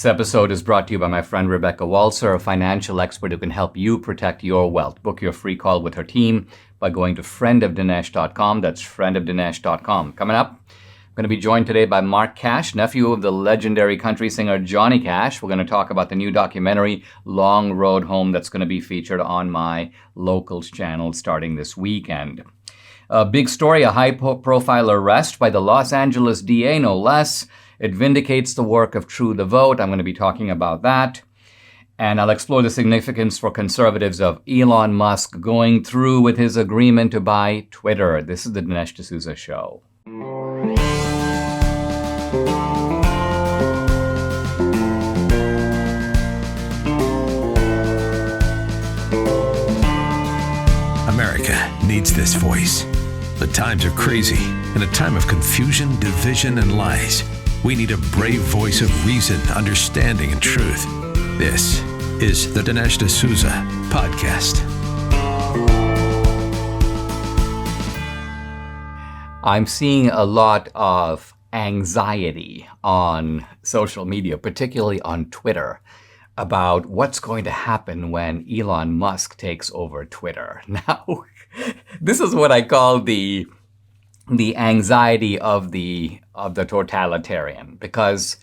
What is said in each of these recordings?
This episode is brought to you by my friend Rebecca Walser, a financial expert who can help you protect your wealth. Book your free call with her team by going to friendofdinesh.com. That's friendofdinesh.com. Coming up, I'm going to be joined today by Mark Cash, nephew of the legendary country singer Johnny Cash. We're going to talk about the new documentary, Long Road Home, that's going to be featured on my Locals channel starting this weekend. A big story, a high-profile arrest by the Los Angeles DA, no less. It vindicates the work of True the Vote. I'm going to be talking about that. And I'll explore the significance for conservatives of Elon Musk going through with his agreement to buy Twitter. This is the Dinesh D'Souza Show. America needs this voice. The times are crazy. In a time of confusion, division, and lies, we need a brave voice of reason, understanding, and truth. This is the Dinesh D'Souza Podcast. I'm seeing a lot of anxiety on social media, particularly on Twitter, about what's going to happen when Elon Musk takes over Twitter. Now, this is what I call the anxiety of the totalitarian, because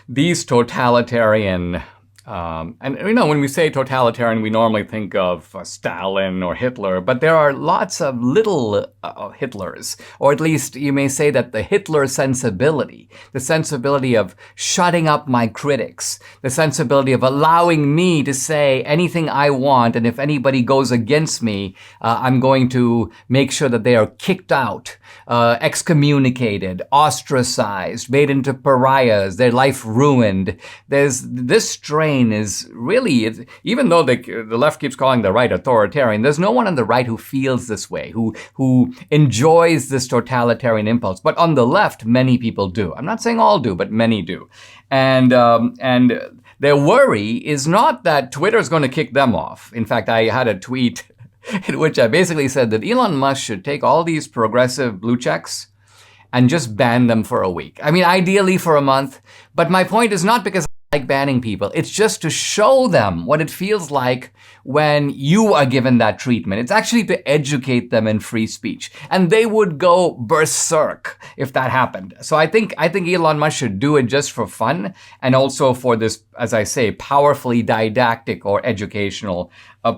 these totalitarian and when we say totalitarian, we normally think of Stalin or Hitler, but there are lots of little Hitlers, or at least you may say that the Hitler sensibility, the sensibility of shutting up my critics, the sensibility of allowing me to say anything I want, and if anybody goes against me, I'm going to make sure that they are kicked out, excommunicated, ostracized, made into pariahs, their life ruined. There's this strain is really, even though the left keeps calling the right authoritarian, there's no one on the right who feels this way, who enjoys this totalitarian impulse. But on the left, many people do. I'm not saying all do, but many do. And their worry is not that Twitter is going to kick them off. In fact, I had a tweet in which I basically said that Elon Musk should take all these progressive blue checks and just ban them for a week. I mean, ideally for a month. But my point is not because I like banning people. It's just to show them what it feels like when you are given that treatment. It's actually to educate them in free speech. And they would go berserk if that happened. So I think Elon Musk should do it just for fun and also for this, as I say, powerfully didactic or educational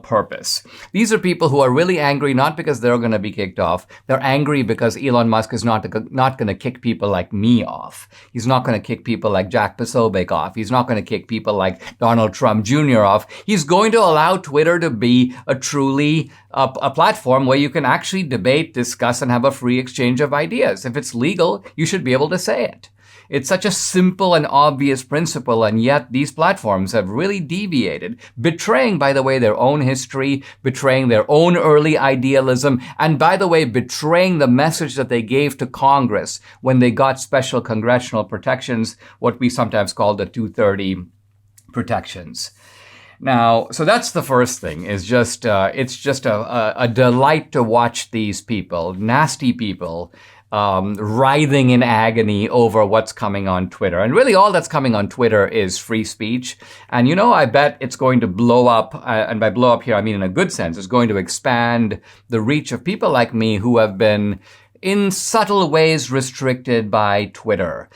purpose. These are people who are really angry, not because they're going to be kicked off. They're angry because Elon Musk is not going to kick people like me off. He's not going to kick people like Jack Posobiec off. He's not going to kick people like Donald Trump Jr. off. He's going to allow Twitter to be a truly a platform where you can actually debate, discuss, and have a free exchange of ideas. If it's legal, you should be able to say it. It's such a simple and obvious principle, and yet these platforms have really deviated, betraying, by the way, their own history, betraying their own early idealism, and by the way, betraying the message that they gave to Congress when they got special congressional protections, what we sometimes call the 230 protections. Now, so that's the first thing, is just, it's just a delight to watch these people, nasty people, writhing in agony over what's coming on Twitter. And really all that's coming on Twitter is free speech. And I bet it's going to blow up, and by blow up here, I mean in a good sense, it's going to expand the reach of people like me who have been in subtle ways restricted by Twitter.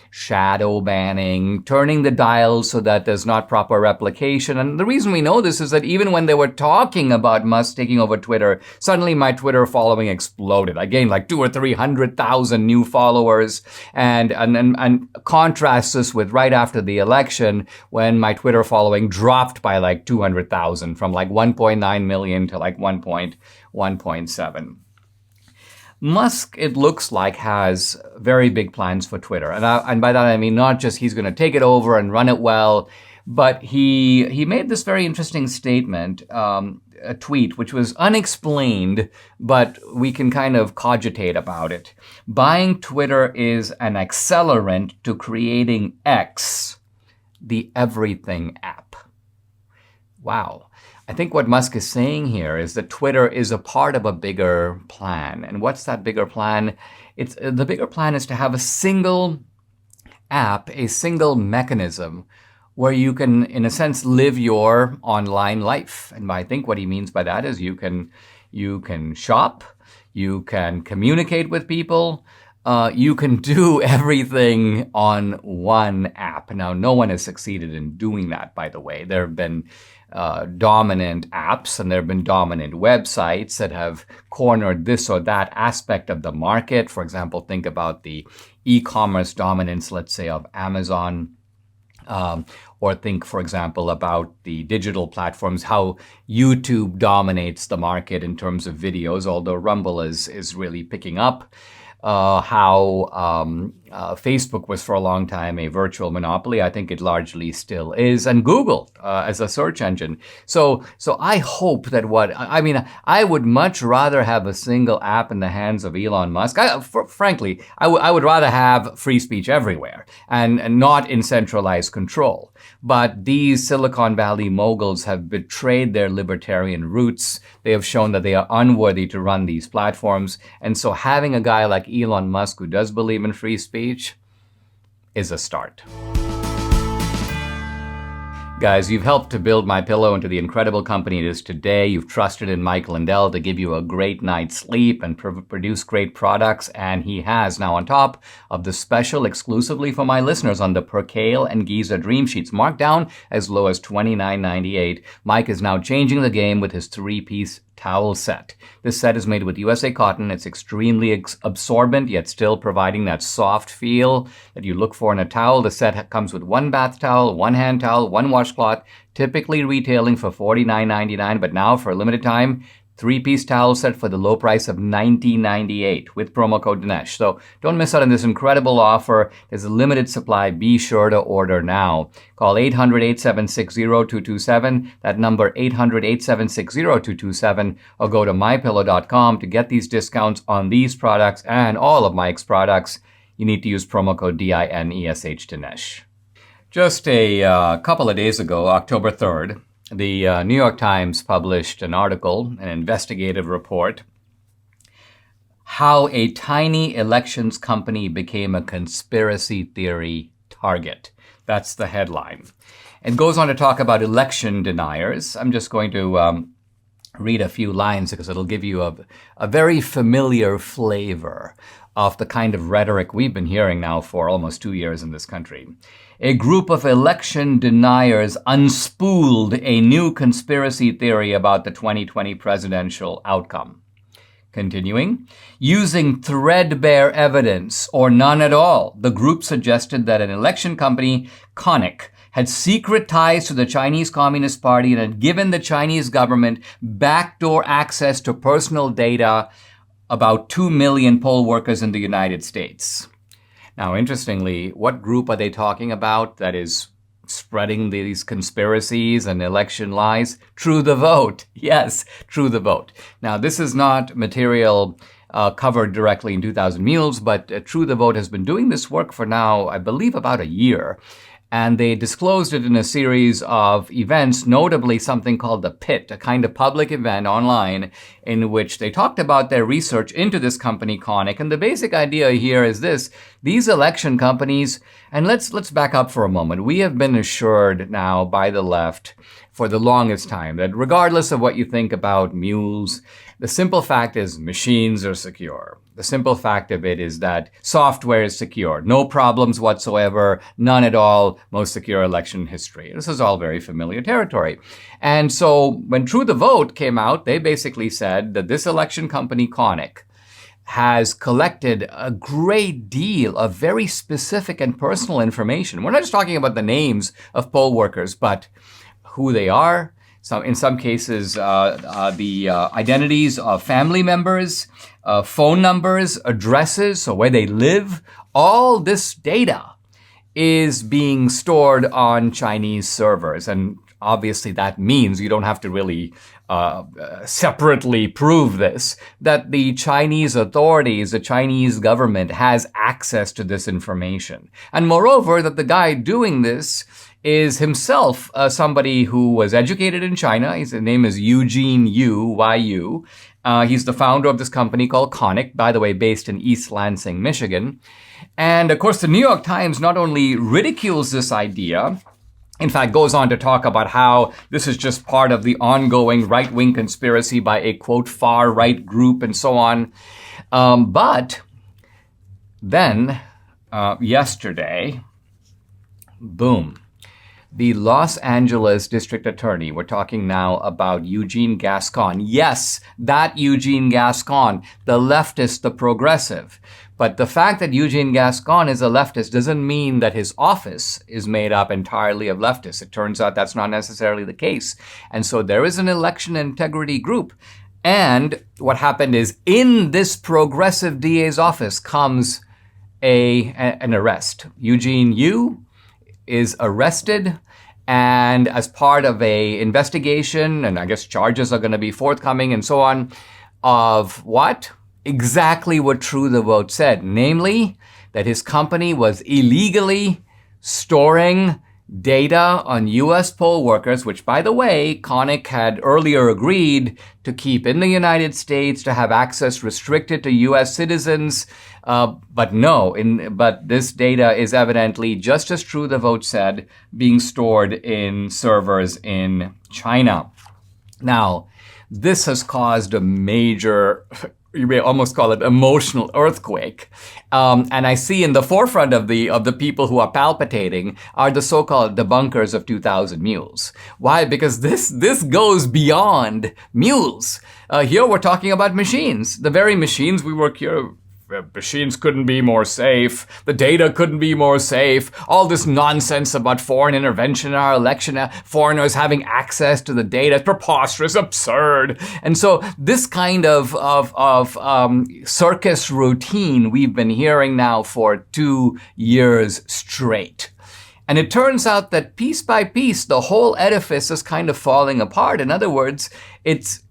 Shadow banning, turning the dial so that there's not proper replication. And the reason we know this is that even when they were talking about Musk taking over Twitter, suddenly my Twitter following exploded. I gained like 200,000 or 300,000 new followers. And contrast this with right after the election when my Twitter following dropped by like 200,000 from like 1.9 million to like 1.7. Musk, it looks like, has very big plans for Twitter. And by that I mean not just he's going to take it over and run it well, but he made this very interesting statement, a tweet, which was unexplained, but we can kind of cogitate about it. Buying Twitter is an accelerant to creating X, the everything app. Wow. I think what Musk is saying here is that Twitter is a part of a bigger plan. And what's that bigger plan? The bigger plan is to have a single app, a single mechanism where you can, in a sense, live your online life. And I think what he means by that is you can shop, you can communicate with people, you can do everything on one app. Now, no one has succeeded in doing that, by the way. There have been dominant apps and there have been dominant websites that have cornered this or that aspect of the market. For example, think about the e-commerce dominance, let's say, of Amazon. Or think, for example, about the digital platforms, how YouTube dominates the market in terms of videos, although Rumble is really picking up. How Facebook was for a long time a virtual monopoly. I think it largely still is. And Google as a search engine. So I hope that I would much rather have a single app in the hands of Elon Musk. Frankly, I would rather have free speech everywhere and not in centralized control. But these Silicon Valley moguls have betrayed their libertarian roots. They have shown that they are unworthy to run these platforms. And so having a guy like Elon Musk who does believe in free speech is a start. Guys, you've helped to build MyPillow into the incredible company it is today. You've trusted in Mike Lindell to give you a great night's sleep and produce great products. And he has now, on top of the special exclusively for my listeners on the Percale and Giza Dream Sheets, marked down as low as $29.98, Mike is now changing the game with his 3-piece towel set. This set is made with USA cotton. It's extremely absorbent, yet still providing that soft feel that you look for in a towel. The set comes with 1 bath towel, 1 hand towel, 1 washcloth, typically retailing for $49.99, but now for a limited time, 3-piece towel set for the low price of $19.98 with promo code Dinesh. So don't miss out on this incredible offer. There's a limited supply. Be sure to order now. Call 800-876-0227. That number 800-876-0227, or go to mypillow.com to get these discounts on these products and all of Mike's products. You need to use promo code DINESH Dinesh. Just a couple of days ago, October 3rd, the New York Times published an article, an investigative report, how a tiny elections company became a conspiracy theory target. That's the headline. It goes on to talk about election deniers. I'm just going to read a few lines because it'll give you a very familiar flavor of the kind of rhetoric we've been hearing now for almost 2 years in this country. A group of election deniers unspooled a new conspiracy theory about the 2020 presidential outcome. Continuing, using threadbare evidence or none at all, the group suggested that an election company, Konnech, had secret ties to the Chinese Communist Party and had given the Chinese government backdoor access to personal data about 2 million poll workers in the United States. Now, interestingly, what group are they talking about that is spreading these conspiracies and election lies? True the Vote. Yes, True the Vote. Now, this is not material covered directly in 2000 Mules, but True the Vote has been doing this work for now, I believe, about a year. And they disclosed it in a series of events, notably something called the Pit, a kind of public event online in which they talked about their research into this company, Konnech. And the basic idea here is this: these election companies, and let's back up for a moment. We have been assured now by the left for the longest time that regardless of what you think about mules, the simple fact is machines are secure. The simple fact of it is that software is secure. No problems whatsoever, none at all, most secure election history. This is all very familiar territory. And so when True the Vote came out, they basically said that this election company, Konnech, has collected a great deal of very specific and personal information. We're not just talking about the names of poll workers, but who they are, in some cases, the identities of family members, phone numbers, addresses, so where they live. All this data is being stored on Chinese servers. And obviously that means you don't have to really separately prove this, that the Chinese authorities, the Chinese government has access to this information. And moreover, that the guy doing this is himself somebody who was educated in China. His name is Eugene Yu, Y-U, He's the founder of this company called Conic, by the way, based in East Lansing, Michigan. And of course, the New York Times not only ridicules this idea, in fact, goes on to talk about how this is just part of the ongoing right-wing conspiracy by a, quote, far-right group and so on. But then yesterday, boom, the Los Angeles district attorney, we're talking now about Eugene Gascon. Yes, that Eugene Gascon, the leftist, the progressive. But the fact that Eugene Gascon is a leftist doesn't mean that his office is made up entirely of leftists. It turns out that's not necessarily the case. And so there is an election integrity group. And what happened is in this progressive DA's office comes an arrest. Eugene Yu is arrested, and as part of a investigation, and I guess charges are going to be forthcoming and so on, of what? Exactly what True the Vote said, namely that his company was illegally storing data on U.S. poll workers, which, by the way, Conic had earlier agreed to keep in the United States, to have access restricted to U.S. citizens. But this data is evidently, just as True the Vote said, being stored in servers in China. Now, this has caused a major, you may almost call it emotional earthquake. And I see in the forefront of the people who are palpitating are the so-called debunkers of 2000 Mules. Why? Because this goes beyond mules. Here we're talking about machines. The very machines we work here. Machines couldn't be more safe. The data couldn't be more safe. All this nonsense about foreign intervention in our election, foreigners having access to the data, it's preposterous, absurd. And so this kind of circus routine we've been hearing now for 2 years straight. And it turns out that piece by piece, the whole edifice is kind of falling apart. In other words,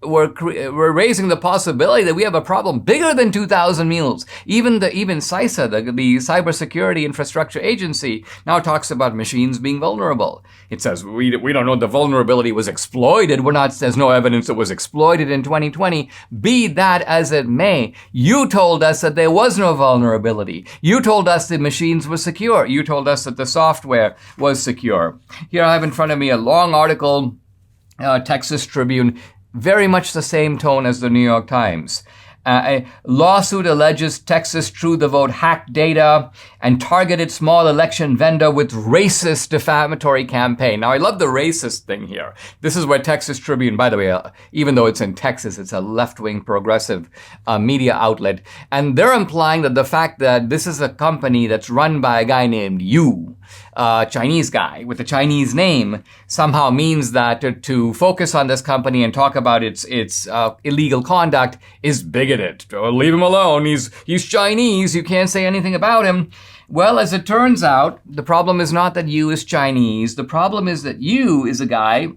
we're raising the possibility that we have a problem bigger than 2,000 mules. Even CISA, the Cybersecurity Infrastructure Agency, now talks about machines being vulnerable. It says we don't know the vulnerability was exploited. There's no evidence it was exploited in 2020. Be that as it may, you told us that there was no vulnerability. You told us the machines were secure. You told us that the software was secure. Here I have in front of me a long article, Texas Tribune, very much the same tone as the New York Times. A lawsuit alleges Texas True the Vote hacked data and targeted small election vendor with racist defamatory campaign. Now, I love the racist thing here. This is where Texas Tribune, by the way, even though it's in Texas, it's a left-wing progressive media outlet. And they're implying that the fact that this is a company that's run by a guy named Yu, Chinese guy with a Chinese name, somehow means that to focus on this company and talk about its illegal conduct is bigoted. Leave him alone. He's Chinese. You can't say anything about him. Well, as it turns out, the problem is not that Yu is Chinese. The problem is that Yu is a guy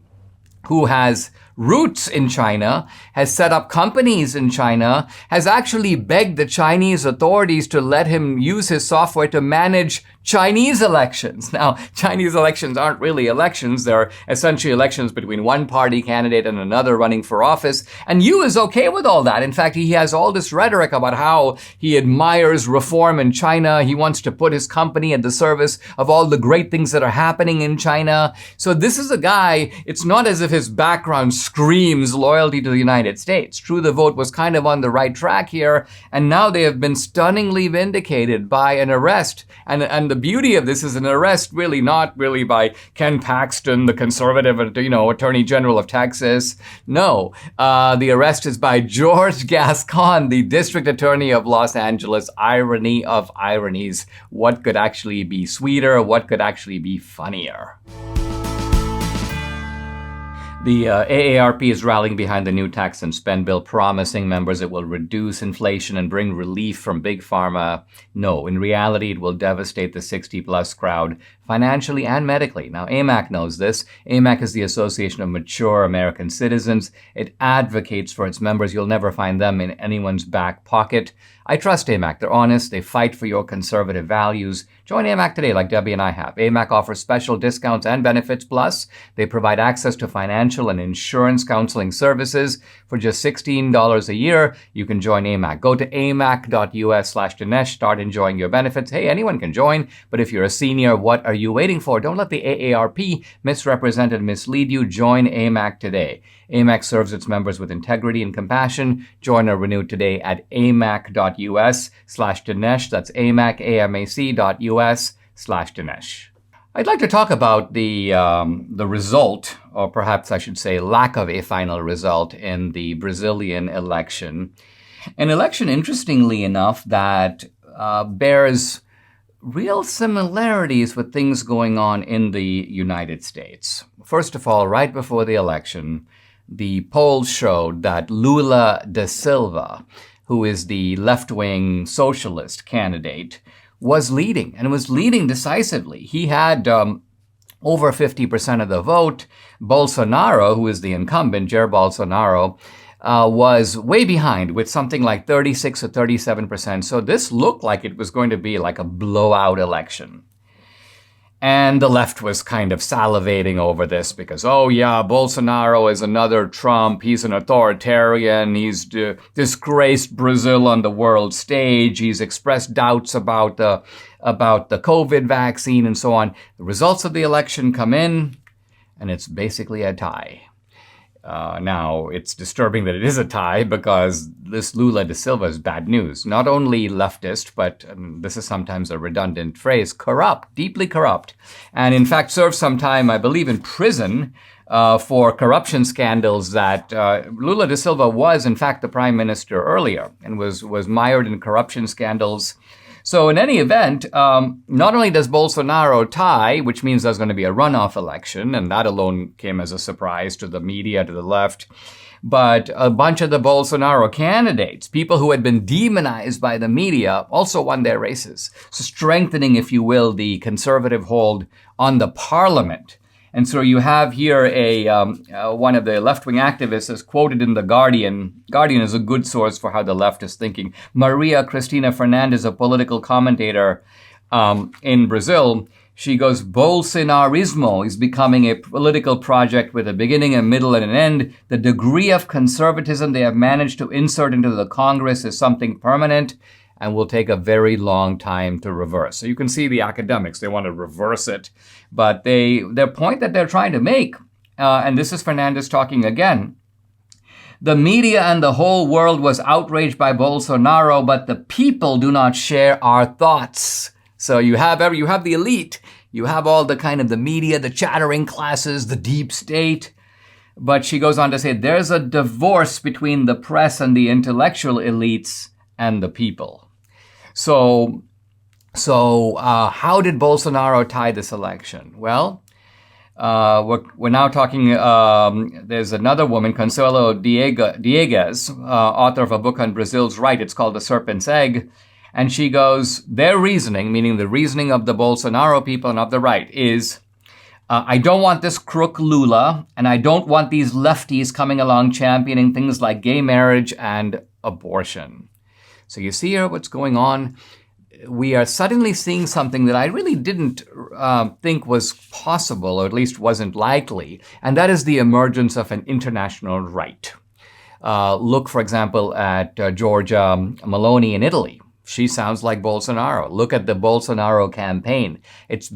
who has roots in China, has set up companies in China, has actually begged the Chinese authorities to let him use his software to manage Chinese elections. Now, Chinese elections aren't really elections. They're essentially elections between one party candidate and another running for office. And Yu is okay with all that. In fact, he has all this rhetoric about how he admires reform in China. He wants to put his company at the service of all the great things that are happening in China. So this is a guy, it's not as if his background screams loyalty to the United States. True the Vote was kind of on the right track here. And now they have been stunningly vindicated by an arrest. And the beauty of this is an arrest really not really by Ken Paxton, the conservative, Attorney General of Texas. No, the arrest is by George Gascon, the District Attorney of Los Angeles. Irony of ironies. What could actually be sweeter? What could actually be funnier? The AARP is rallying behind the new tax and spend bill, promising members it will reduce inflation and bring relief from big pharma. No, in reality, it will devastate the 60-plus crowd financially and medically. Now, AMAC knows this. AMAC is the Association of Mature American Citizens. It advocates for its members. You'll never find them in anyone's back pocket. I trust AMAC. They're honest. They fight for your conservative values. Join AMAC today like Debbie and I have. AMAC offers special discounts and benefits. Plus, they provide access to financial and insurance counseling services. For just $16 a year, you can join AMAC. Go to amac.us/Dinesh. Start enjoying your benefits. Hey, anyone can join, but if you're a senior, what are you waiting for? Don't let the AARP misrepresent and mislead you. Join AMAC today. AMAC serves its members with integrity and compassion. Join or renew today at amac.us/Dinesh. That's amac.us/Dinesh. I'd like to talk about the result, or perhaps I should say lack of a final result in the Brazilian election. An election, interestingly enough, that bears real similarities with things going on in the United States. First of all, right before the election, the polls showed that Lula da Silva, who is the left-wing socialist candidate, was leading, and was leading decisively. He had over 50% of the vote. Bolsonaro, who is the incumbent, Jair Bolsonaro, was way behind with something like 36 or 37%. So this looked like it was going to be like a blowout election. And the left was kind of salivating over this because, oh yeah, Bolsonaro is another Trump. He's an authoritarian. He's disgraced Brazil on the world stage. He's expressed doubts about the COVID vaccine and so on. The results of the election come in, and it's basically a tie. Now, it's disturbing that it is a tie because this Lula da Silva is bad news. Not only leftist, but this is sometimes a redundant phrase, corrupt, deeply corrupt. And in fact, served some time, I believe, in prison for corruption scandals that Lula da Silva was, in fact, the prime minister earlier and was mired in corruption scandals. So in any event, not only does Bolsonaro tie, which means there's going to be a runoff election, and that alone came as a surprise to the media, to the left, but a bunch of the Bolsonaro candidates, people who had been demonized by the media, also won their races, so strengthening, if you will, the conservative hold on the parliament. And so you have here one of the left-wing activists is quoted in The Guardian. Guardian is a good source for how the left is thinking. Maria Cristina Fernandes, a political commentator in Brazil, she goes, Bolsonarismo is becoming a political project with a beginning, a middle, and an end. The degree of conservatism they have managed to insert into the Congress is something permanent and will take a very long time to reverse. So you can see the academics, they want to reverse it. But their point that they're trying to make, and this is Fernandes talking again, the media and the whole world was outraged by Bolsonaro, but the people do not share our thoughts. So you have the elite, you have all the kind of the media, the chattering classes, the deep state. But she goes on to say, there's a divorce between the press and the intellectual elites and the people. So how did Bolsonaro tie this election? Well, we're now talking, there's another woman, Consuelo Diegues, author of a book on Brazil's right. It's called The Serpent's Egg. And she goes, their reasoning, meaning the reasoning of the Bolsonaro people and of the right, is, I don't want this crook Lula, and I don't want these lefties coming along championing things like gay marriage and abortion. So you see here what's going on. We are suddenly seeing something that I really didn't think was possible, or at least wasn't likely, and that is the emergence of an international right. Look, for example, at Giorgia Meloni in Italy. She sounds like Bolsonaro. Look at the Bolsonaro campaign. It's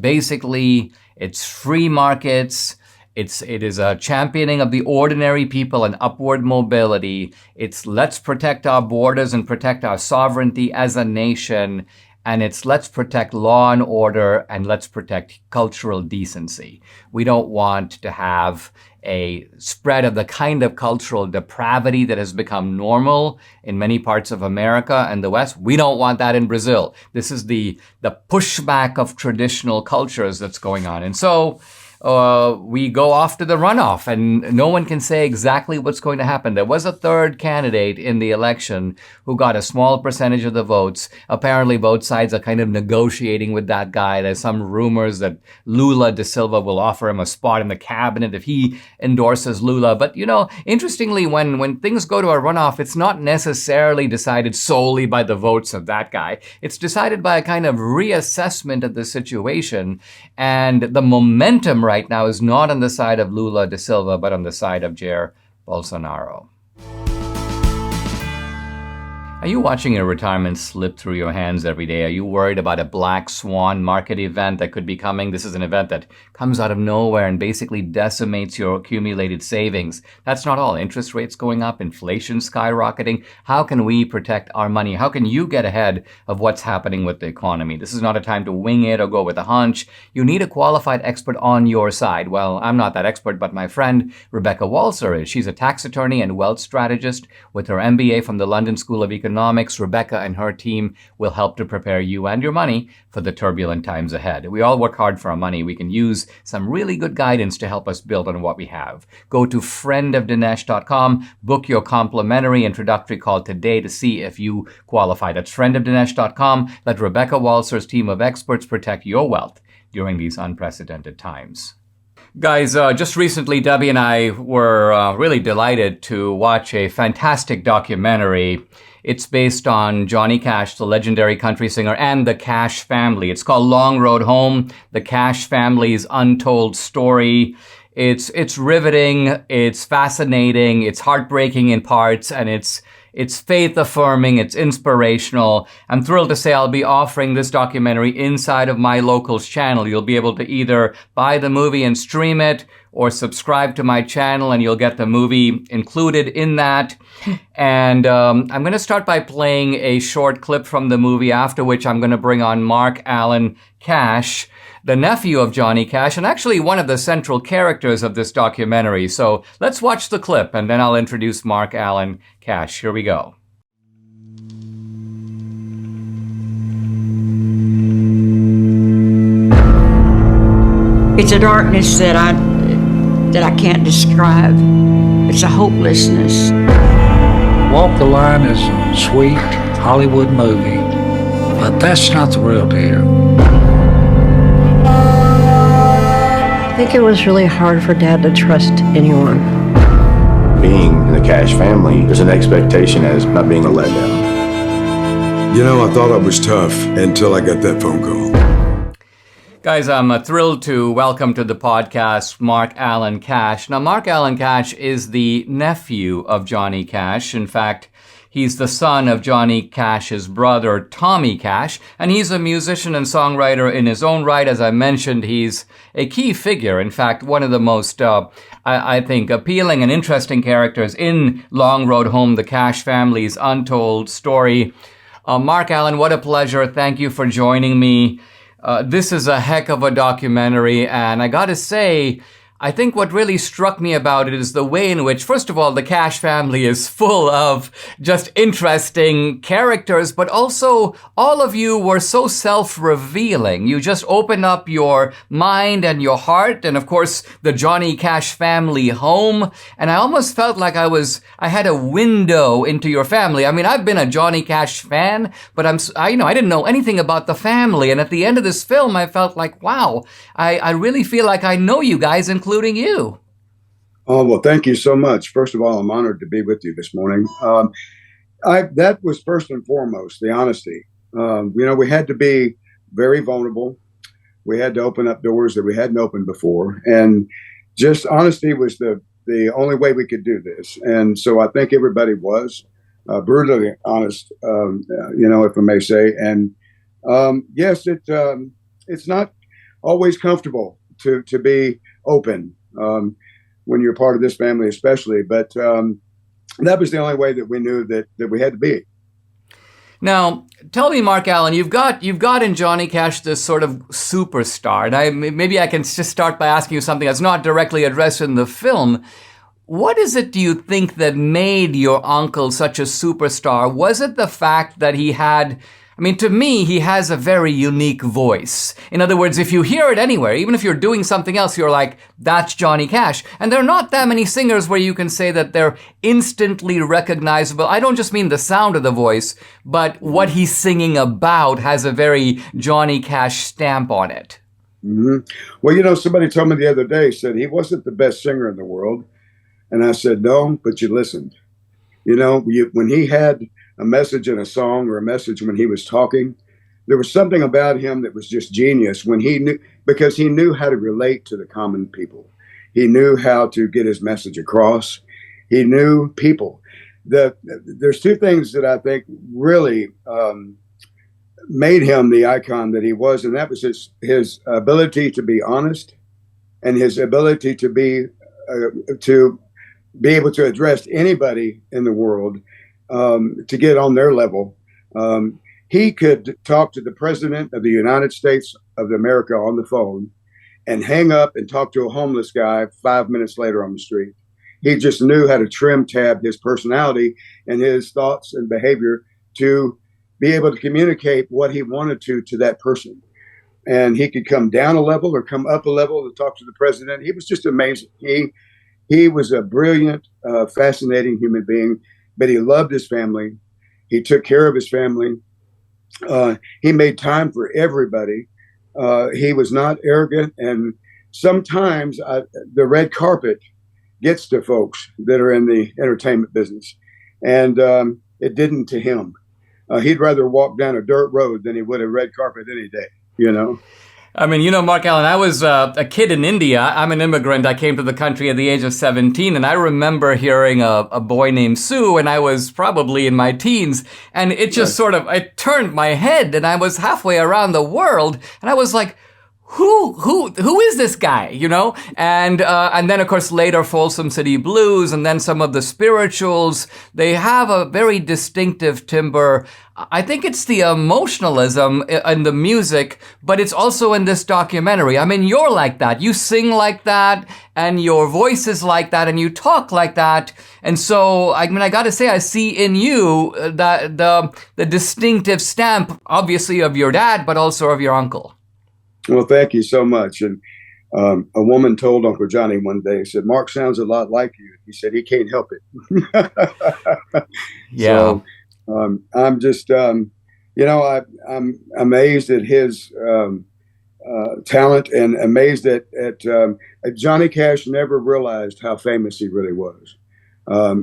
free markets. It is a championing of the ordinary people and upward mobility. It's let's protect our borders and protect our sovereignty as a nation. And it's let's protect law and order and let's protect cultural decency. We don't want to have a spread of the kind of cultural depravity that has become normal in many parts of America and the West. We don't want that in Brazil. This is the pushback of traditional cultures that's going on. And so we go off to the runoff, and no one can say exactly what's going to happen. There was a third candidate in the election who got a small percentage of the votes. Apparently, both sides are kind of negotiating with that guy. There's some rumors that Lula da Silva will offer him a spot in the cabinet if he endorses Lula. But, interestingly, when things go to a runoff, it's not necessarily decided solely by the votes of that guy. It's decided by a kind of reassessment of the situation, and the momentum right now is not on the side of Lula da Silva, but on the side of Jair Bolsonaro. Are you watching your retirement slip through your hands every day? Are you worried about a black swan market event that could be coming? This is an event that comes out of nowhere and basically decimates your accumulated savings. That's not all. Interest rates going up, inflation skyrocketing. How can we protect our money? How can you get ahead of what's happening with the economy? This is not a time to wing it or go with a hunch. You need a qualified expert on your side. Well, I'm not that expert, but my friend Rebecca Walser is. She's a tax attorney and wealth strategist with her MBA from the London School of Economics. Rebecca and her team will help to prepare you and your money for the turbulent times ahead. We all work hard for our money. We can use some really good guidance to help us build on what we have. Go to friendofdinesh.com, book your complimentary introductory call today to see if you qualify. That's friendofdinesh.com. Let Rebecca Walser's team of experts protect your wealth during these unprecedented times. Guys, just recently, Debbie and I were really delighted to watch a fantastic documentary. It's based on Johnny Cash, the legendary country singer, and the Cash family. It's called Long Road Home, the Cash Family's Untold Story. It's riveting, it's fascinating, it's heartbreaking in parts, and it's faith-affirming, it's inspirational. I'm thrilled to say I'll be offering this documentary inside of my locals channel. You'll be able to either buy the movie and stream it, or subscribe to my channel and you'll get the movie included in that. And I'm going to start by playing a short clip from the movie, after which I'm going to bring on Mark Allen Cash, the nephew of Johnny Cash, and actually one of the central characters of this documentary. So let's watch the clip, and then I'll introduce Mark Allen Cash. Here we go. It's a darkness that I can't describe. It's a hopelessness. Walk the Line is a sweet Hollywood movie, but that's not the real deal. I think it was really hard for Dad to trust anyone. Being in the Cash family, there's an expectation as not being a letdown. I thought I was tough until I got that phone call. Guys, I'm thrilled to welcome to the podcast Mark Allen Cash. Now, Mark Allen Cash is the nephew of Johnny Cash. In fact, he's the son of Johnny Cash's brother, Tommy Cash, and he's a musician and songwriter in his own right. As I mentioned, he's a key figure. In fact, one of the most, I think, appealing and interesting characters in Long Road Home, the Cash family's untold story. Mark Allen, what a pleasure. Thank you for joining me. This is a heck of a documentary, and I gotta say, I think what really struck me about it is the way in which, first of all, the Cash family is full of just interesting characters, but also all of you were so self-revealing. You just open up your mind and your heart, and of course, the Johnny Cash family home, and I almost felt like I had a window into your family. I mean, I've been a Johnny Cash fan, but I didn't know anything about the family, and at the end of this film, I felt like, wow, I really feel like I know you guys, including you. Oh, well, thank you so much. First of all, I'm honored to be with you this morning. That was first and foremost, the honesty. We had to be very vulnerable. We had to open up doors that we hadn't opened before. And just honesty was the only way we could do this. And so I think everybody was brutally honest, if I may say. And yes, it's not always comfortable to be open when you're part of this family, especially. But that was the only way that we knew that we had to be. Now, tell me, Mark Allen, you've got in Johnny Cash this sort of superstar. And maybe I can just start by asking you something that's not directly addressed in the film. What is it, do you think, that made your uncle such a superstar? Was it the fact that he had, I mean, to me, he has a very unique voice. In other words, if you hear it anywhere, even if you're doing something else, you're like, that's Johnny Cash. And there are not that many singers where you can say that they're instantly recognizable. I don't just mean the sound of the voice, but what he's singing about has a very Johnny Cash stamp on it. Mm-hmm. Well, somebody told me the other day, said he wasn't the best singer in the world. And I said, no, but you listened. When he had a message in a song or a message when he was talking, there was something about him that was just genius when he knew, because he knew how to relate to the common people. He knew how to get his message across. He knew people. There's two things that I think really made him the icon that he was, and that was his ability to be honest and his ability to be able to address anybody in the world, to get on their level. He could talk to the president of the United States of America on the phone and hang up and talk to a homeless guy 5 minutes later on the street. He just knew how to trim tab his personality and his thoughts and behavior to be able to communicate what he wanted to that person. And he could come down a level or come up a level to talk to the president. He was just amazing. He was a brilliant, fascinating human being, but he loved his family. He took care of his family. He made time for everybody. He was not arrogant. And sometimes the red carpet gets to folks that are in the entertainment business. And it didn't to him. He'd rather walk down a dirt road than he would a red carpet any day, I mean, Mark Allen, I was a kid in India. I'm an immigrant. I came to the country at the age of 17, and I remember hearing a boy named Sue, and I was probably in my teens, and it just it turned my head, and I was halfway around the world, and I was like, who is this guy, And then, of course, later Folsom City Blues, and then some of the spirituals, they have a very distinctive timbre. I think it's the emotionalism in the music, but it's also in this documentary. I mean, you're like that. You sing like that, and your voice is like that, and you talk like that. And so, I got to say, I see in you the distinctive stamp, obviously, of your dad, but also of your uncle. Well, thank you so much. And a woman told Uncle Johnny one day, said, Mark sounds a lot like you. He said, he can't help it. Yeah. So I'm just, I'm amazed at his talent and amazed at Johnny Cash never realized how famous he really was.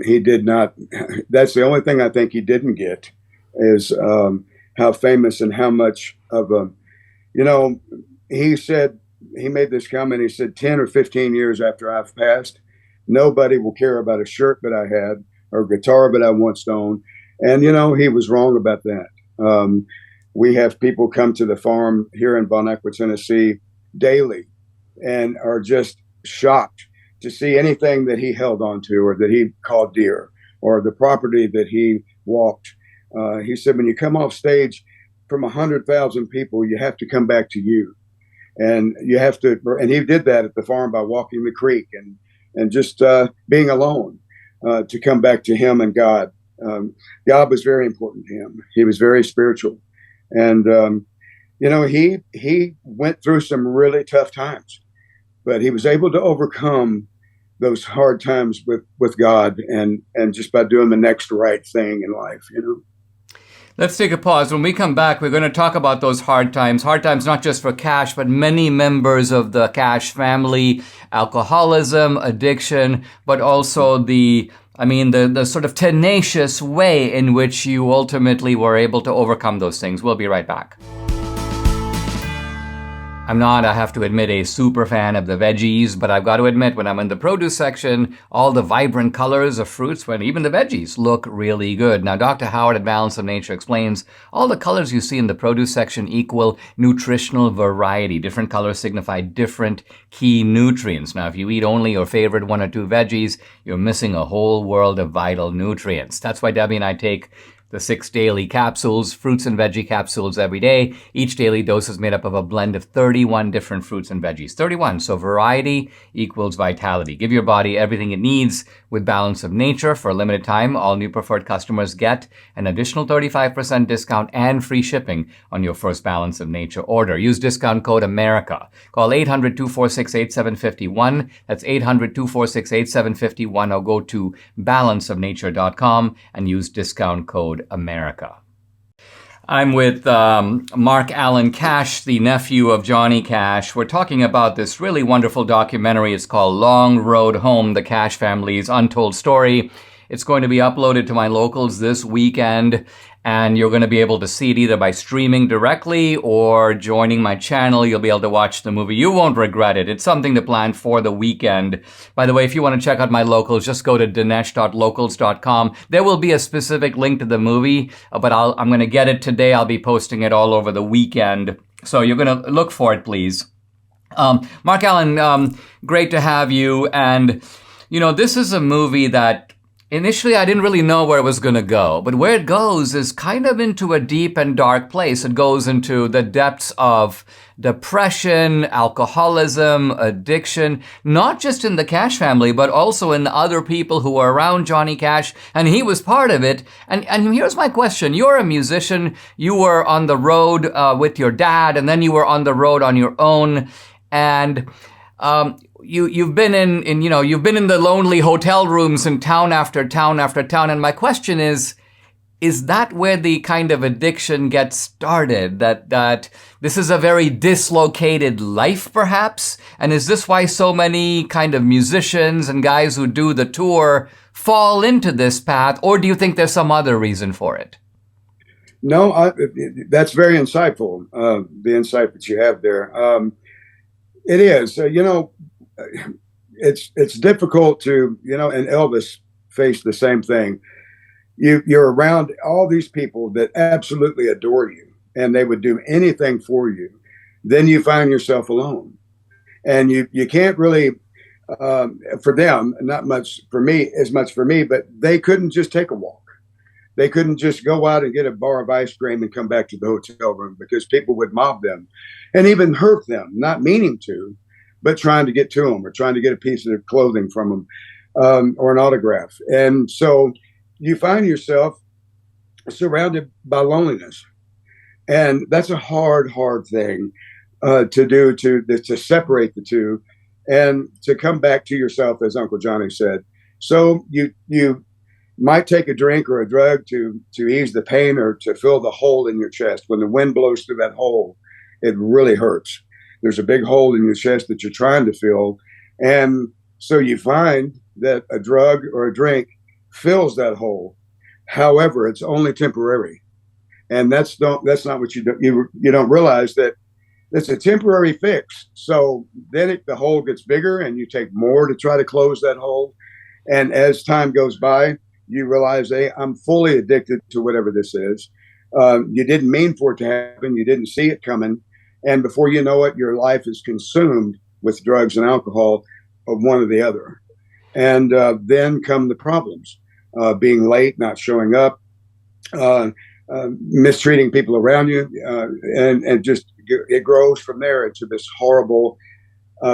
He did not. That's the only thing I think he didn't get is how famous and how much of a, he said, he made this comment, he said, 10 or 15 years after I've passed, nobody will care about a shirt that I had or a guitar that I once owned. And, he was wrong about that. We have people come to the farm here in Bon Aqua, Tennessee daily and are just shocked to see anything that he held on to or that he called dear or the property that he walked. He said, when you come off stage from 100,000 people, you have to come back to you. And you have to, and he did that at the farm by walking the creek and just being alone to come back to him and God. God was very important to him. He was very spiritual. And, he went through some really tough times, but he was able to overcome those hard times with God and just by doing the next right thing in life, Let's take a pause. When we come back, we're going to talk about those hard times not just for Cash, but many members of the Cash family, alcoholism, addiction, but also the sort of tenacious way in which you ultimately were able to overcome those things. We'll be right back. I'm not, I have to admit, a super fan of the veggies, but I've got to admit, when I'm in the produce section, all the vibrant colors of fruits, when even the veggies look really good. Now, Dr. Howard at Balance of Nature explains all the colors you see in the produce section equal nutritional variety. Different colors signify different key nutrients. Now, if you eat only your favorite one or two veggies, you're missing a whole world of vital nutrients. That's why Debbie and I take the 6 daily capsules, fruits and veggie capsules every day. Each daily dose is made up of a blend of 31 different fruits and veggies. 31. So variety equals vitality. Give your body everything it needs with Balance of Nature. For a limited time, all new preferred customers get an additional 35% discount and free shipping on your first Balance of Nature order. Use discount code AMERICA. Call 800-246-8751. That's 800-246-8751, or go to balanceofnature.com and use discount code AMERICA. I'm with Mark Allen Cash, the nephew of Johnny Cash. We're talking about this really wonderful documentary. It's called Long Road Home, the Cash Family's Untold Story. It's going to be uploaded to my locals this weekend, and you're going to be able to see it either by streaming directly or joining my channel. You'll be able to watch the movie. You won't regret it. It's something to plan for the weekend. By the way, if you want to check out my locals, just go to dinesh.locals.com. There will be a specific link to the movie, but I'm going to get it today. I'll be posting it all over the weekend. So you're going to look for it, please. Mark Allen, great to have you. And, you know, this is a movie that initially, I didn't really know where it was going to go, but where it goes is kind of into a deep and dark place. It goes into the depths of depression, alcoholism, addiction, not just in the Cash family, but also in the other people who were around Johnny Cash, and he was part of it. And here's my question. You're a musician. You were on the road with your dad, and then you were on the road on your own, and You've been in you've been in the lonely hotel rooms in town after town after town. And my question is that where the kind of addiction gets started? That this is a very dislocated life, perhaps? And is this why so many kind of musicians and guys who do the tour fall into this path? Or do you think there's some other reason for it? No, that's very insightful, the insight that you have there. It is, it's difficult to, and Elvis faced the same thing. You're around all these people that absolutely adore you, and they would do anything for you. Then you find yourself alone, and you can't really, for them, not much for me, as much for me, but they couldn't just take a walk. They couldn't just go out and get a bar of ice cream and come back to the hotel room, because people would mob them and even hurt them, not meaning to, but trying to get to them or trying to get a piece of clothing from them or an autograph. And so you find yourself surrounded by loneliness. And that's a hard thing to do, to separate the two and to come back to yourself, as Uncle Johnny said. So you might take a drink or a drug to ease the pain or to fill the hole in your chest. When the wind blows through that hole, it really hurts. There's a big hole in your chest that you're trying to fill. And so you find that a drug or a drink fills that hole. However, it's only temporary. And that's not what you do. You don't realize that it's a temporary fix. So then the hole gets bigger and you take more to try to close that hole. And as time goes by, you realize, hey, I'm fully addicted to whatever this is. You didn't mean for it to happen. You didn't see it coming. And before you know it, your life is consumed with drugs and alcohol, of one or the other. And then come the problems, being late, not showing up, mistreating people around you. And just it grows from there into this horrible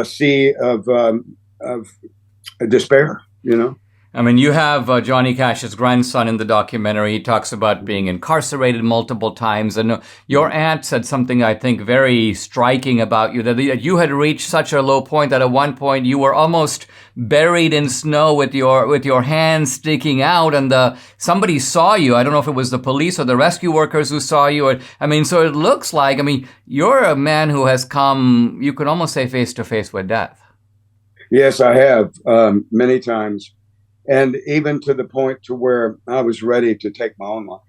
sea of despair, I mean, you have Johnny Cash's grandson in the documentary. He talks about being incarcerated multiple times. And your aunt said something, I think, very striking about you, that you had reached such a low point that at one point you were almost buried in snow with your hands sticking out. And somebody saw you. I don't know if it was the police or the rescue workers who saw you. So it looks like, you're a man who has come, you could almost say, face to face with death. Yes, I have many times. And even to the point to where I was ready to take my own life.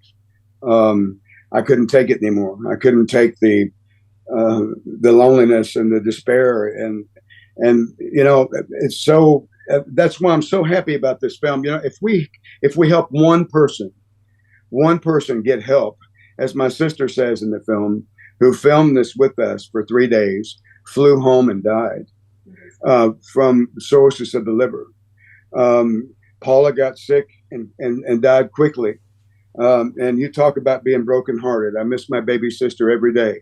I couldn't take it anymore. I couldn't take the loneliness and the despair. And it's so, that's why I'm so happy about this film. If we help one person get help, as my sister says in the film, who filmed this with us for 3 days, flew home and died from cirrhosis of the liver. Paula got sick and died quickly And you talk about being brokenhearted. I miss my baby sister every day.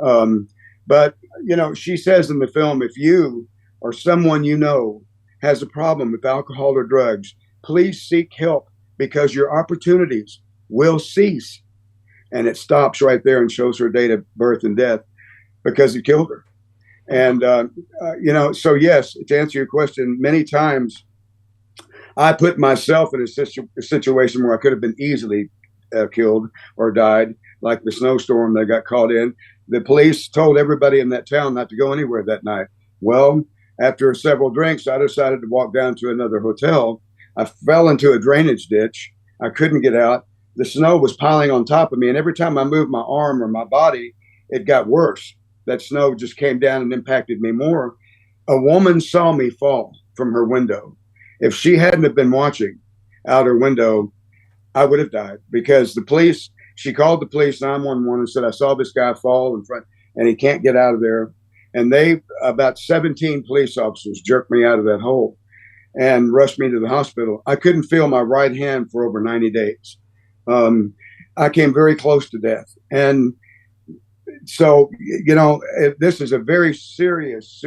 Um, but, she says in the film, if you or someone you know has a problem with alcohol or drugs, please seek help because your opportunities will cease. And it stops right there and shows her date of birth and death because he killed her. And, so yes, to answer your question, many times I put myself in a situation where I could have been easily killed or died, like the snowstorm that I got caught in. The police told everybody in that town not to go anywhere that night. Well, after several drinks, I decided to walk down to another hotel. I fell into a drainage ditch. I couldn't get out. The snow was piling on top of me. And every time I moved my arm or my body, it got worse. That snow just came down and impacted me more. A woman saw me fall from her window. If she hadn't have been watching out her window, I would have died because she called the police 911 and said, I saw this guy fall in front and he can't get out of there. And about 17 police officers jerked me out of that hole and rushed me to the hospital. I couldn't feel my right hand for over 90 days. I came very close to death. And so, this is a very serious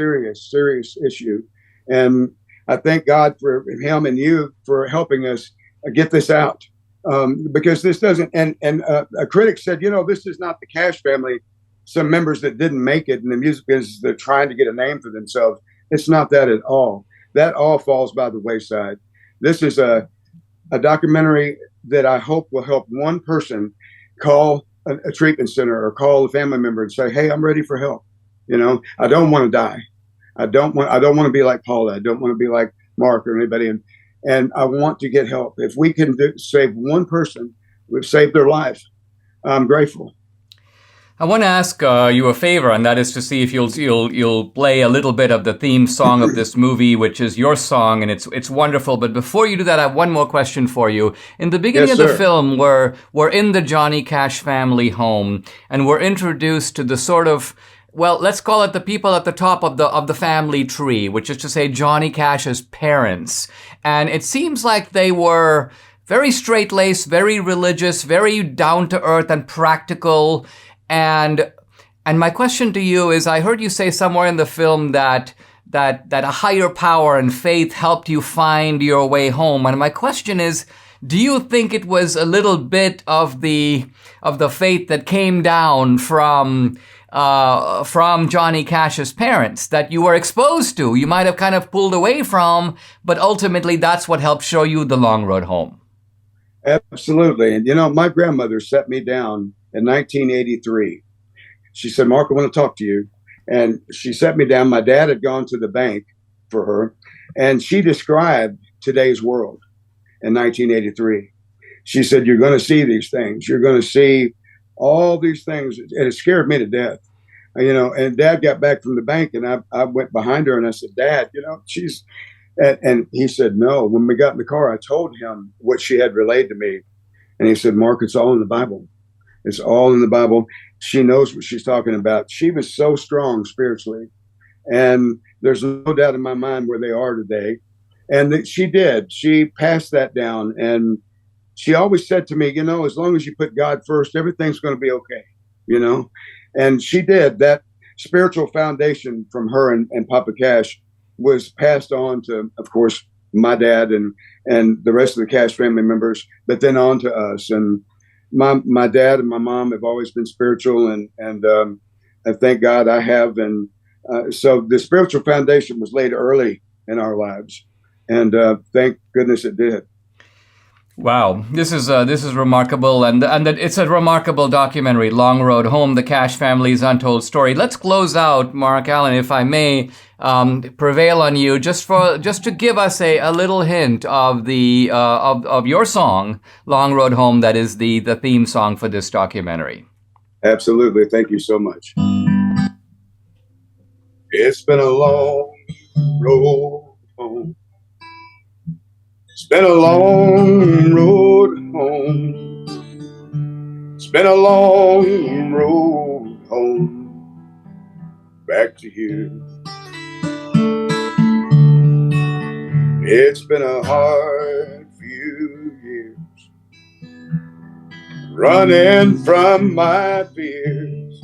issue. And I thank God for him and you for helping us get this out. Because this doesn't, and a critic said, this is not the Cash family, some members that didn't make it in the music business, they're trying to get a name for themselves. It's not that at all. That all falls by the wayside. This is a documentary that I hope will help one person call a treatment center or call a family member and say, hey, I'm ready for help. I don't want to die. I don't want to be like Paula. I don't want to be like Mark or anybody. And I want to get help. If we can save one person, we've saved their life. I'm grateful. I want to ask you a favor, and that is to see if you'll play a little bit of the theme song of this movie, which is your song, and it's wonderful. But before you do that, I have one more question for you. In the beginning of the film, we're in the Johnny Cash family home, and we're introduced to the sort of, well, let's call it the people at the top of the family tree, which is to say Johnny Cash's parents. And it seems like they were very straight-laced, very religious, very down-to-earth and practical. And my question to you is, I heard you say somewhere in the film that a higher power and faith helped you find your way home. And my question is, do you think it was a little bit of the faith that came down from Johnny Cash's parents that you were exposed to? You might have kind of pulled away from, but ultimately that's what helped show you the long road home. Absolutely. And my grandmother set me down in 1983. She said, Mark, I want to talk to you. And she set me down. My dad had gone to the bank for her, and she described today's world in 1983. She said, you're going to see these things. You're going to see all these things. And it scared me to death. And Dad got back from the bank, and I went behind her and I said, Dad, she's, and he said, no. When we got in the car, I told him what she had relayed to me. And he said, Mark, it's all in the Bible. It's all in the Bible. She knows what she's talking about. She was so strong spiritually. And there's no doubt in my mind where they are today. And she did. She passed that down. And she always said to me, as long as you put God first, everything's going to be okay, And she did. That spiritual foundation from her and Papa Cash was passed on to, of course, my dad and the rest of the Cash family members, but then on to us. And my dad and my mom have always been spiritual, and I thank God I have. And so the spiritual foundation was laid early in our lives, and thank goodness it did. Wow, this is remarkable, and it's a remarkable documentary, Long Road Home: The Cash Family's Untold Story. Let's close out, Mark Allen, if I may, prevail on you just to give us a little hint of the of your song, Long Road Home, that is the theme song for this documentary. Absolutely, thank you so much. It's been a long road home. It's been a long road home. It's been a long road home. Back to you. It's been a hard few years. running from my fears,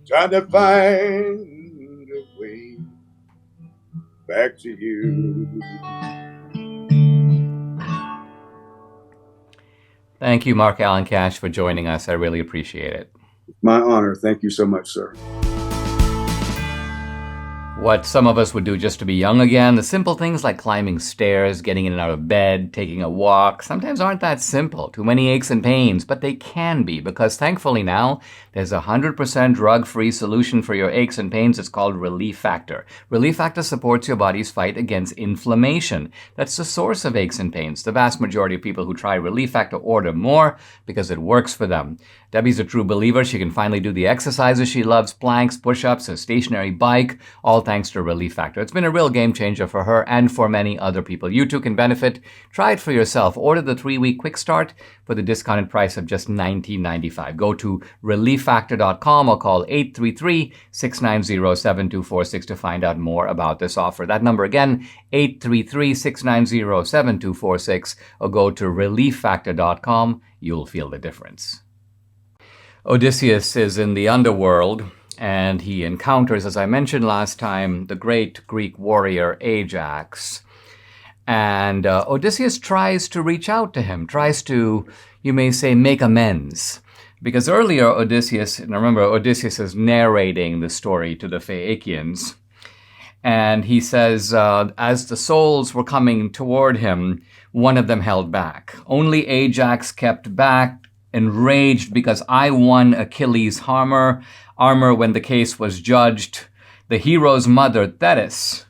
trying to find a way back to you. Thank you, Mark Allen Cash, for joining us. I really appreciate it. My honor. Thank you so much, sir. What some of us would do just to be young again, the simple things like climbing stairs, getting in and out of bed, taking a walk, sometimes aren't that simple. Too many aches and pains, but they can be, because thankfully now there's a 100% drug-free solution for your aches and pains. It's called Relief Factor. Relief Factor supports your body's fight against inflammation. That's the source of aches and pains. The vast majority of people who try Relief Factor order more because it works for them. Debbie's a true believer. She can finally do the exercises she loves, planks, push-ups, a stationary bike, all thanks to Relief Factor. It's been a real game changer for her and for many other people. You too can benefit. Try it for yourself. Order the 3-week quick start for the discounted price of just $19.95. Go to relieffactor.com or call 833-690-7246 to find out more about this offer. That number again, 833-690-7246, or go to relieffactor.com. You'll feel the difference. Odysseus is in the underworld, and he encounters, as I mentioned last time, the great Greek warrior Ajax. And Odysseus tries to reach out to him, tries to, you may say, make amends. Because earlier Odysseus, and remember, Odysseus is narrating the story to the Phaeacians, and he says, as the souls were coming toward him, one of them held back. Only Ajax kept back, enraged because I won Achilles' armor when the case was judged. The hero's mother, Thetis,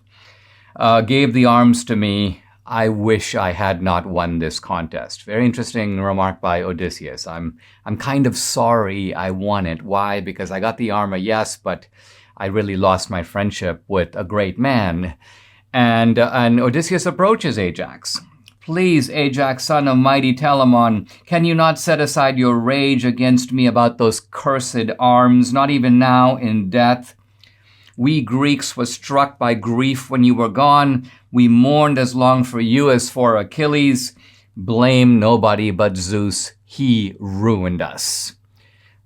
gave the arms to me. I wish I had not won this contest. Very interesting remark by Odysseus. I'm kind of sorry I won it. Why? Because I got the armor, yes, but I really lost my friendship with a great man. And Odysseus approaches Ajax. Please, Ajax, son of mighty Telamon, can you not set aside your rage against me about those cursed arms, not even now in death? We Greeks were struck by grief when you were gone. We mourned as long for you as for Achilles. Blame nobody but Zeus. He ruined us.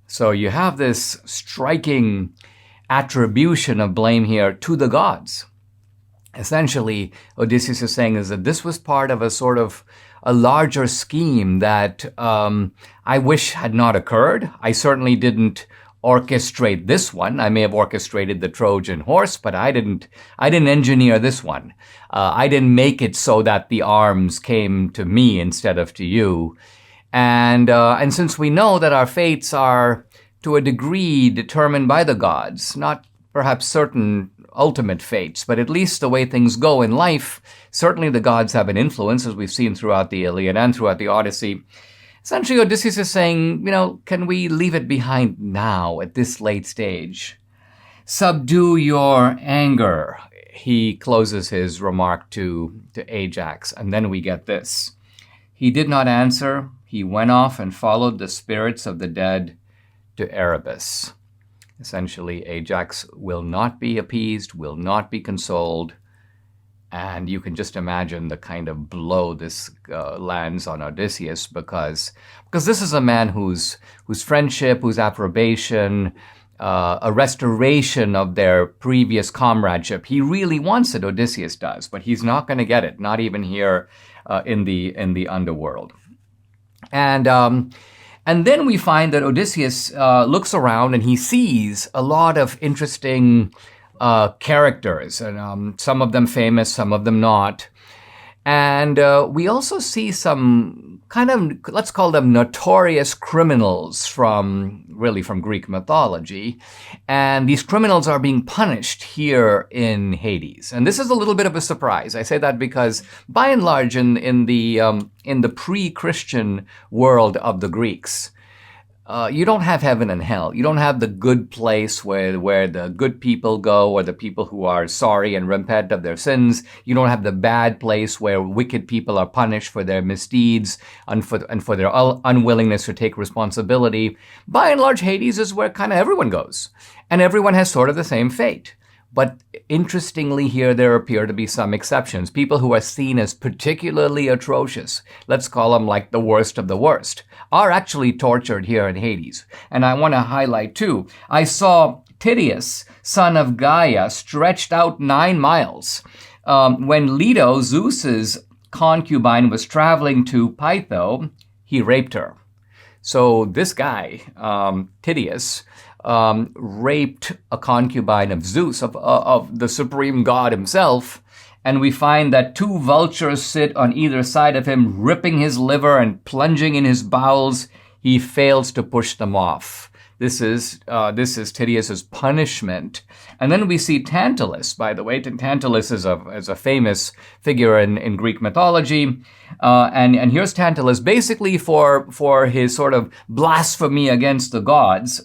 So you have this striking attribution of blame here to the gods. Essentially, Odysseus is saying is that this was part of a sort of a larger scheme that I wish had not occurred. I certainly didn't orchestrate this one. I may have orchestrated the Trojan horse, but I didn't engineer this one. I didn't make it so that the arms came to me instead of to you. And since we know that our fates are to a degree determined by the gods, not perhaps certain ultimate fates, but at least the way things go in life, certainly the gods have an influence, as we've seen throughout the Iliad and throughout the Odyssey. Essentially, Odysseus is saying, can we leave it behind now at this late stage? Subdue your anger, he closes his remark to Ajax, and then we get this. He did not answer. He went off and followed the spirits of the dead to Erebus. Essentially, Ajax will not be appeased, will not be consoled, and you can just imagine the kind of blow this lands on Odysseus, because this is a man whose friendship, whose approbation, a restoration of their previous comradeship. He really wants it, Odysseus does, but he's not going to get it, not even here in the underworld. And then we find that Odysseus looks around and he sees a lot of interesting characters, and some of them famous, some of them not. And we also see some kind of, let's call them notorious criminals from Greek mythology. And these criminals are being punished here in Hades. And this is a little bit of a surprise. I say that because by and large in the pre-Christian world of the Greeks, you don't have heaven and hell. You don't have the good place where the good people go, or the people who are sorry and repent of their sins. You don't have the bad place where wicked people are punished for their misdeeds and for their unwillingness to take responsibility. By and large, Hades is where kind of everyone goes. And everyone has sort of the same fate. But interestingly here, there appear to be some exceptions. People who are seen as particularly atrocious, let's call them like the worst of the worst, are actually tortured here in Hades. And I want to highlight too, I saw Tydeus, son of Gaia, stretched out 9 miles. When Leto, Zeus's concubine, was traveling to Pytho, he raped her. So this guy, Tydeus, raped a concubine of Zeus, of the supreme god himself. And we find that 2 vultures sit on either side of him, ripping his liver and plunging in his bowels. He fails to push them off. This is Tydeus's punishment. And then we see Tantalus, by the way. Tantalus is a famous figure in Greek mythology. And here's Tantalus, basically for his sort of blasphemy against the gods.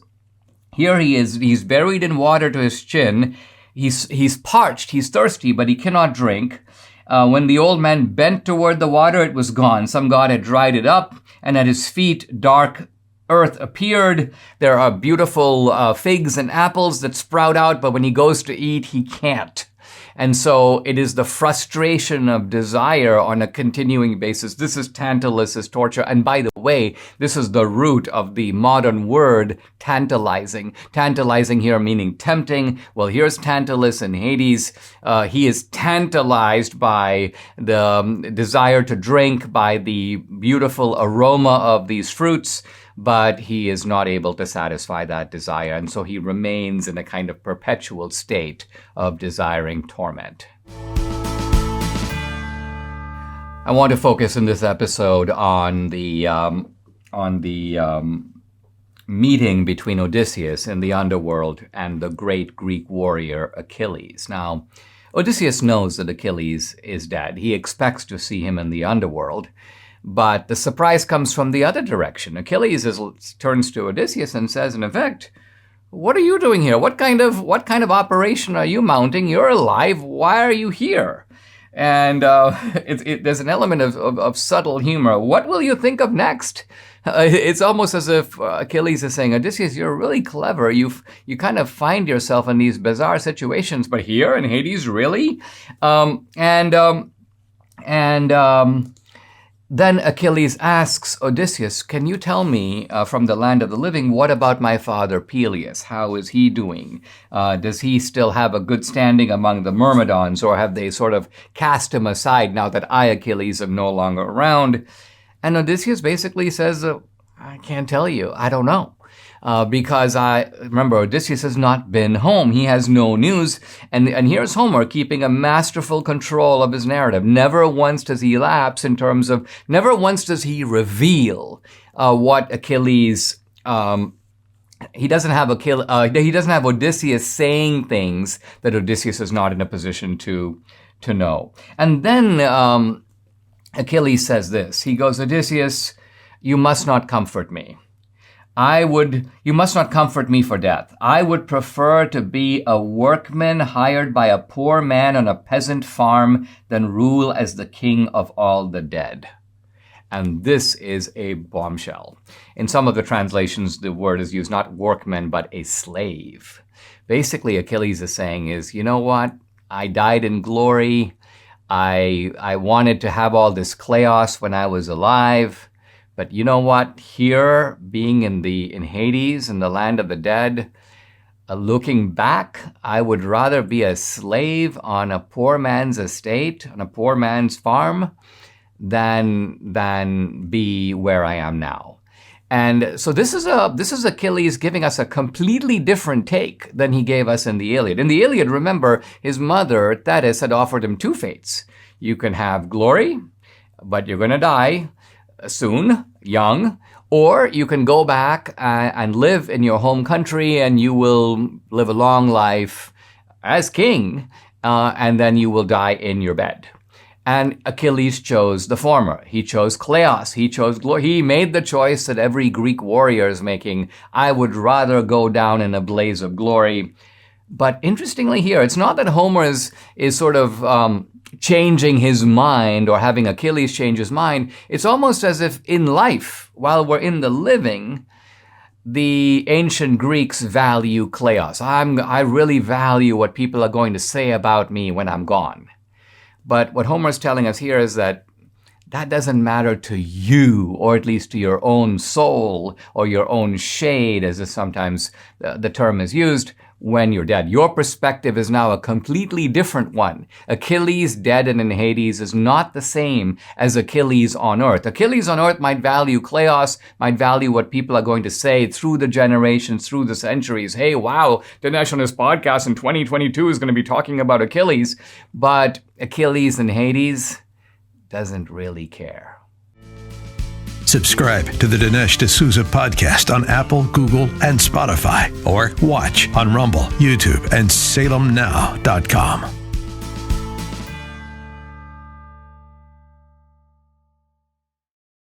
Here he is, he's buried in water to his chin. He's parched, he's thirsty, but he cannot drink. When the old man bent toward the water, it was gone. Some god had dried it up, and at his feet dark earth appeared. There are beautiful figs and apples that sprout out, but when he goes to eat, he can't. And so it is the frustration of desire on a continuing basis. This is Tantalus's torture. And by the way, this is the root of the modern word tantalizing. Tantalizing here meaning tempting. Well, here's Tantalus in Hades. He is tantalized by the desire to drink, by the beautiful aroma of these fruits, but he is not able to satisfy that desire, and so he remains in a kind of perpetual state of desiring torment. I want to focus in this episode on the meeting between Odysseus in the underworld and the great Greek warrior Achilles. Now, Odysseus knows that Achilles is dead. He expects to see him in the underworld. But the surprise comes from the other direction. Achilles turns to Odysseus and says, in effect, "What are you doing here? What kind of operation are you mounting? You're alive. Why are you here?" And there's an element of subtle humor. What will you think of next? It's almost as if Achilles is saying, Odysseus, you're really clever. You kind of find yourself in these bizarre situations, but here in Hades, really? Then Achilles asks Odysseus, "Can you tell me from the land of the living, what about my father Peleus? How is he doing? Does he still have a good standing among the Myrmidons, or have they sort of cast him aside now that I, Achilles, am no longer around?" And Odysseus basically says, "I can't tell you. I don't know." Because remember, Odysseus has not been home. He has no news. And here's Homer keeping a masterful control of his narrative. Never once does he lapse never once does he reveal what Achilles, he doesn't have Odysseus saying things that Odysseus is not in a position to know. And then Achilles says this. He goes, "Odysseus, you must not comfort me. You must not comfort me for death. I would prefer to be a workman hired by a poor man on a peasant farm than rule as the king of all the dead." And this is a bombshell. In some of the translations, the word is used not workman, but a slave. Basically, Achilles is saying is, you know what? I died in glory. I wanted to have all this chaos when I was alive. But you know what? Here, being in Hades, in the land of the dead, looking back, I would rather be a slave on a poor man's estate, on a poor man's farm, than be where I am now. And so this is Achilles giving us a completely different take than he gave us in the Iliad. In the Iliad, remember, his mother, Thetis, had offered him 2 fates. You can have glory, but you're going to die soon, young, or you can go back and live in your home country and you will live a long life as king, and then you will die in your bed. And Achilles chose the former. He chose kleos. He chose glory. He made the choice that every Greek warrior is making. I would rather go down in a blaze of glory. But interestingly here, it's not that Homer is sort of changing his mind or having Achilles change his mind. It's almost as if in life, while we're in the living, the ancient Greeks value kleos. I really value what people are going to say about me when I'm gone. But what Homer's telling us here is that doesn't matter to you, or at least to your own soul or your own shade, as is sometimes the term is used, when you're dead. Your perspective is now a completely different one. Achilles dead and in Hades is not the same as Achilles on earth. Achilles on earth might value kleos, might value what people are going to say through the generations, through the centuries. Hey, wow, Dinesh on his podcast in 2022 is going to be talking about Achilles. But Achilles in Hades doesn't really care. Subscribe to the Dinesh D'Souza podcast on Apple, Google, and Spotify, or watch on Rumble, YouTube, and SalemNow.com.